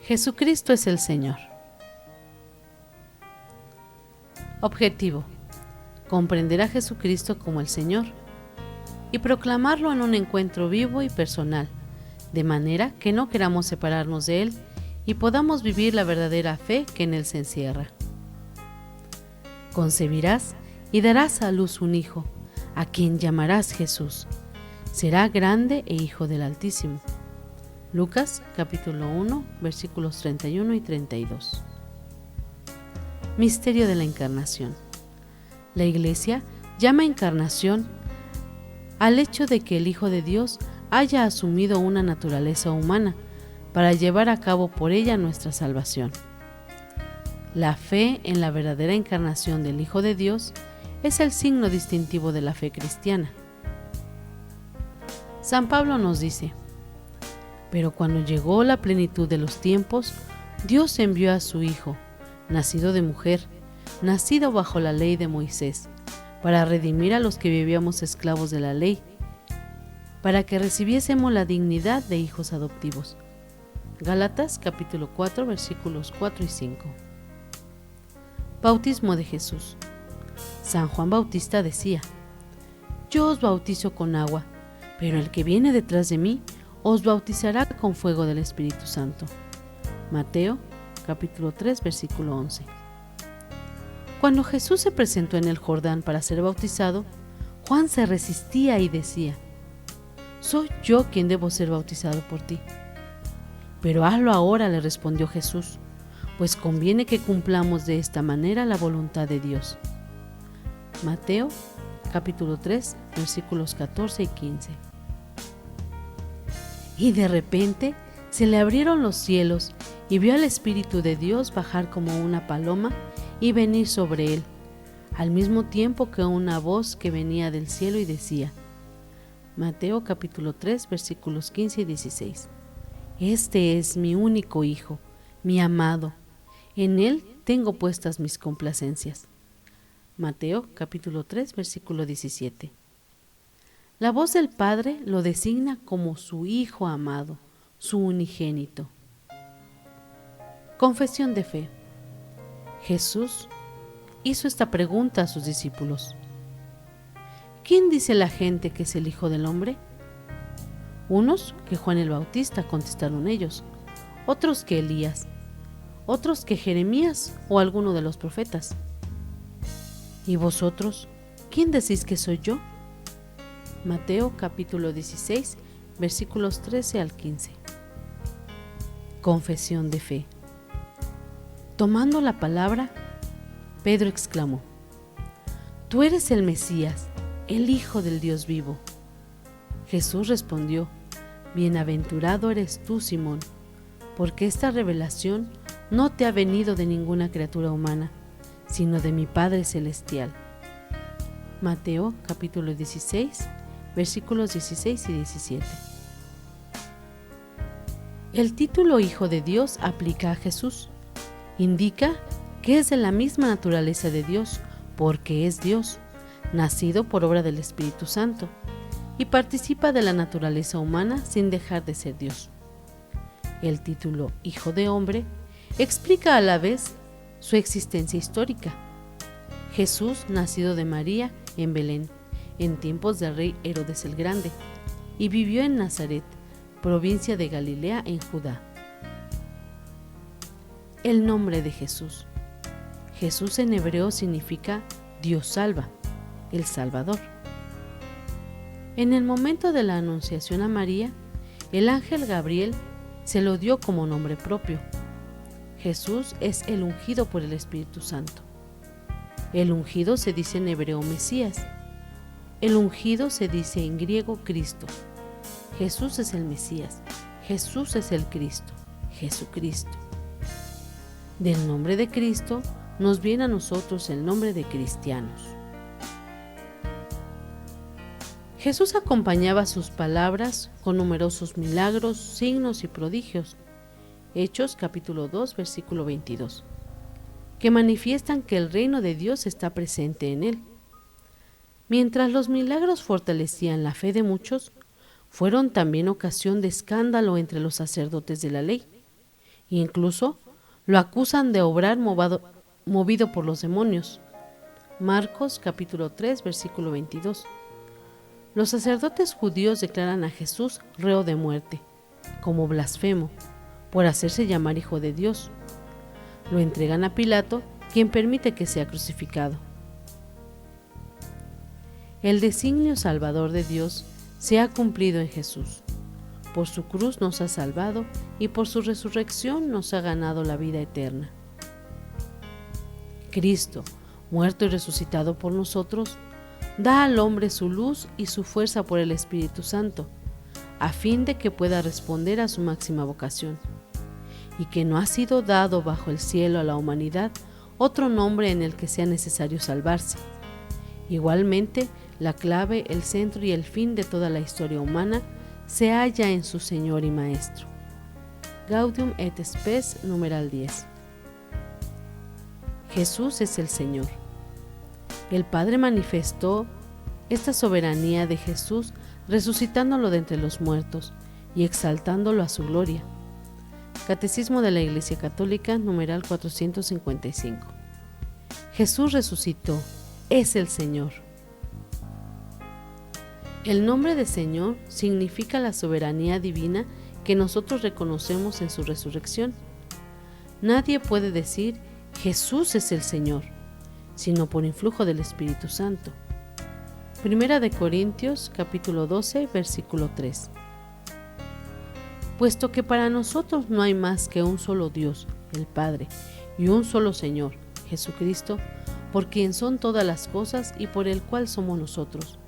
Jesucristo es el Señor. Objetivo: comprender a Jesucristo como el Señor y proclamarlo en un encuentro vivo y personal, de manera que no queramos separarnos de Él y podamos vivir la verdadera fe que en Él se encierra. Concebirás y darás a luz un hijo, a quien llamarás Jesús. Será grande e hijo del Altísimo. Lucas capítulo 1, versículos 31 y 32. Misterio de la Encarnación. La Iglesia llama encarnación al hecho de que el Hijo de Dios haya asumido una naturaleza humana para llevar a cabo por ella nuestra salvación. La fe en la verdadera encarnación del Hijo de Dios es el signo distintivo de la fe cristiana. San Pablo nos dice: pero cuando llegó la plenitud de los tiempos, Dios envió a su Hijo, nacido de mujer, nacido bajo la ley de Moisés, para redimir a los que vivíamos esclavos de la ley, para que recibiésemos la dignidad de hijos adoptivos. Gálatas capítulo 4, versículos 4 y 5. Bautismo de Jesús. San Juan Bautista decía: yo os bautizo con agua, pero el que viene detrás de mí os bautizará con fuego del Espíritu Santo. Mateo capítulo 3, versículo 11. Cuando Jesús se presentó en el Jordán para ser bautizado, Juan se resistía y decía: soy yo quien debo ser bautizado por ti. Pero hazlo ahora, le respondió Jesús, pues conviene que cumplamos de esta manera la voluntad de Dios. Mateo capítulo 3, versículos 14 y 15. Y de repente se le abrieron los cielos y vio al Espíritu de Dios bajar como una paloma y venir sobre él, al mismo tiempo que una voz que venía del cielo y decía, Mateo capítulo 3, versículos 15 y 16. Este es mi único Hijo, mi amado, en él tengo puestas mis complacencias. Mateo capítulo 3, versículo 17. La voz del Padre lo designa como su Hijo amado, su unigénito. Confesión de fe. Jesús hizo esta pregunta a sus discípulos: ¿quién dice la gente que es el Hijo del Hombre? Unos que Juan el Bautista, contestaron ellos, otros que Elías, otros que Jeremías o alguno de los profetas. ¿Y vosotros, quién decís que soy yo? Mateo capítulo 16, versículos 13 al 15. Confesión de fe. Tomando la palabra, Pedro exclamó: tú eres el Mesías, el Hijo del Dios vivo. Jesús respondió: bienaventurado eres tú, Simón, porque esta revelación no te ha venido de ninguna criatura humana, sino de mi Padre Celestial. Mateo capítulo 16, versículos 16 y 17. El título Hijo de Dios aplica a Jesús. Indica que es de la misma naturaleza de Dios, porque es Dios, nacido por obra del Espíritu Santo, y participa de la naturaleza humana sin dejar de ser Dios. El título Hijo de Hombre explica a la vez su existencia histórica. Jesús, nacido de María en Belén, en tiempos del rey Herodes el Grande, y vivió en Nazaret, provincia de Galilea en Judá. El nombre de Jesús. Jesús en hebreo significa Dios salva, el Salvador. En el momento de la anunciación a María, el ángel Gabriel se lo dio como nombre propio. Jesús es el ungido por el Espíritu Santo. El ungido se dice en hebreo Mesías. El ungido se dice en griego Cristo. Jesús es el Mesías. Jesús es el Cristo. Jesucristo. Del nombre de Cristo nos viene a nosotros el nombre de cristianos. Jesús acompañaba sus palabras con numerosos milagros, signos y prodigios. Hechos capítulo 2, versículo 22, que manifiestan que el reino de Dios está presente en él. Mientras los milagros fortalecían la fe de muchos, fueron también ocasión de escándalo entre los sacerdotes de la ley, Incluso lo acusan de obrar movido por los demonios. Marcos capítulo 3, versículo 22. Los sacerdotes judíos declaran a Jesús reo de muerte, como blasfemo, por hacerse llamar Hijo de Dios. Lo entregan a Pilato, quien permite que sea crucificado. El designio salvador de Dios se ha cumplido en Jesús. Por su cruz nos ha salvado y por su resurrección nos ha ganado la vida eterna. Cristo, muerto y resucitado por nosotros, da al hombre su luz y su fuerza por el Espíritu Santo, a fin de que pueda responder a su máxima vocación, y que no ha sido dado bajo el cielo a la humanidad otro nombre en el que sea necesario salvarse. Igualmente, la clave, el centro y el fin de toda la historia humana se halla en su Señor y Maestro. Gaudium et Spes, numeral 10. Jesús es el Señor. El Padre manifestó esta soberanía de Jesús resucitándolo de entre los muertos y exaltándolo a su gloria. Catecismo de la Iglesia Católica, numeral 455. Jesús resucitó, es el Señor. El nombre de Señor significa la soberanía divina que nosotros reconocemos en su resurrección. Nadie puede decir Jesús es el Señor, sino por influjo del Espíritu Santo. Primera de Corintios, capítulo 12, versículo 3. Puesto que para nosotros no hay más que un solo Dios, el Padre, y un solo Señor, Jesucristo, por quien son todas las cosas y por el cual somos nosotros.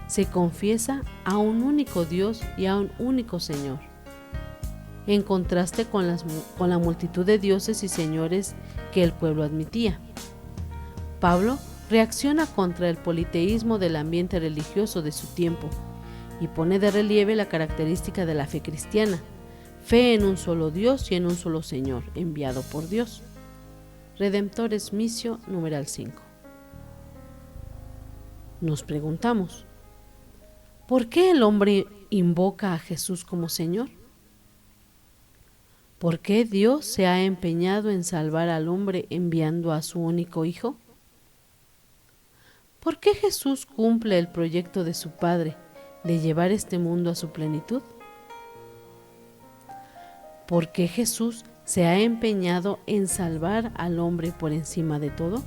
Se confiesa a un único Dios y a un único Señor. En contraste con la multitud de dioses y señores que el pueblo admitía. Pablo reacciona contra el politeísmo del ambiente religioso de su tiempo y pone de relieve la característica de la fe cristiana, fe en un solo Dios y en un solo Señor, enviado por Dios. Redemptores Missio, numeral 5. Nos preguntamos, ¿por qué el hombre invoca a Jesús como Señor? ¿Por qué Dios se ha empeñado en salvar al hombre enviando a su único Hijo? ¿Por qué Jesús cumple el proyecto de su Padre de llevar este mundo a su plenitud? ¿Por qué Jesús se ha empeñado en salvar al hombre por encima de todo?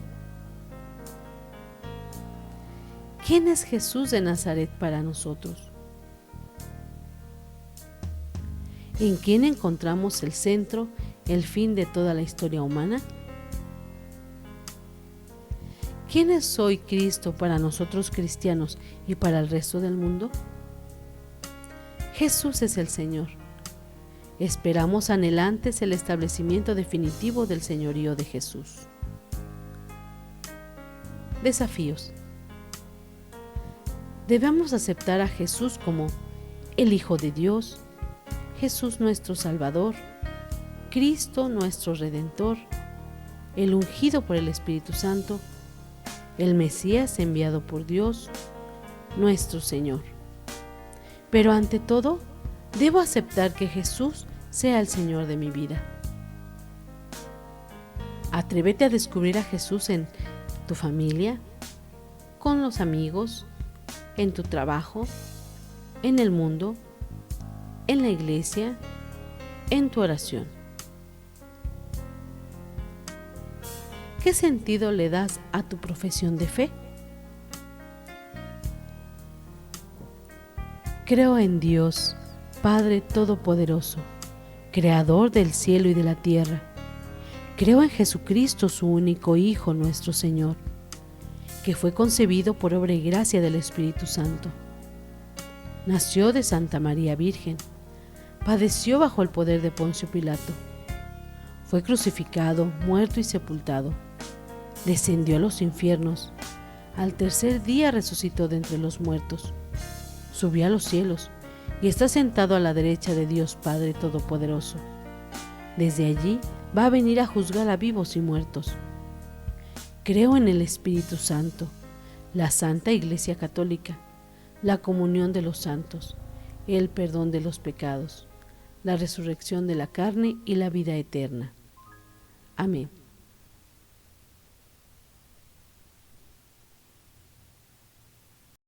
¿Quién es Jesús de Nazaret para nosotros? ¿En quién encontramos el centro, el fin de toda la historia humana? ¿Quién es hoy Cristo para nosotros cristianos y para el resto del mundo? Jesús es el Señor. Esperamos anhelantes el establecimiento definitivo del señorío de Jesús. Desafíos. Debemos aceptar a Jesús como el Hijo de Dios, Jesús nuestro Salvador, Cristo nuestro Redentor, el ungido por el Espíritu Santo, el Mesías enviado por Dios, nuestro Señor. Pero ante todo, debo aceptar que Jesús sea el Señor de mi vida. Atrévete a descubrir a Jesús en tu familia, con los amigos, en tu trabajo, en el mundo, en la iglesia, en tu oración. ¿Qué sentido le das a tu profesión de fe? Creo en Dios, Padre Todopoderoso, Creador del cielo y de la tierra. Creo en Jesucristo, su único Hijo, nuestro Señor, que fue concebido por obra y gracia del Espíritu Santo. Nació de Santa María Virgen, padeció bajo el poder de Poncio Pilato, fue crucificado, muerto y sepultado, descendió a los infiernos, al tercer día resucitó de entre los muertos, subió a los cielos y está sentado a la derecha de Dios Padre Todopoderoso. Desde allí va a venir a juzgar a vivos y muertos. Creo en el Espíritu Santo, la Santa Iglesia Católica, la comunión de los santos, el perdón de los pecados, la resurrección de la carne y la vida eterna. Amén.